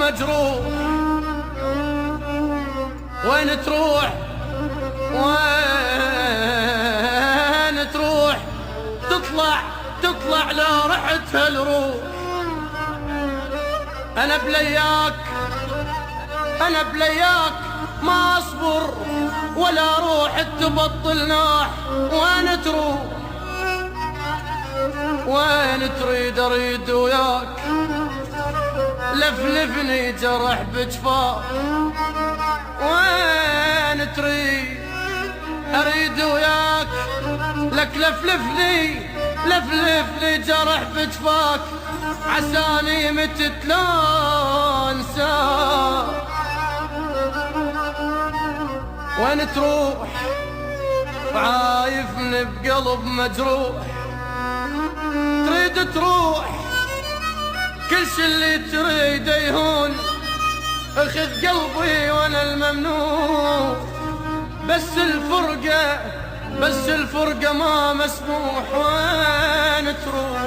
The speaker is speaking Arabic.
مجروح. وين تروح وين تروح؟ تطلع لا رحت هالروح. أنا بلياك ما أصبر ولا روح تبطل ناح. وين تروح وين تريد أريد وياك، لفلفني جرح بجفاك. وين تريد أريد وياك، لك لفلفني جرح بجفاك، عساني متت لا انساك. وين تروح عايفني بقلب مجروح، تريد تروح كل شي اللي تريد يهون، اخذ قلبي وانا الممنوع. بس الفرقة ما مسموح. وين تروح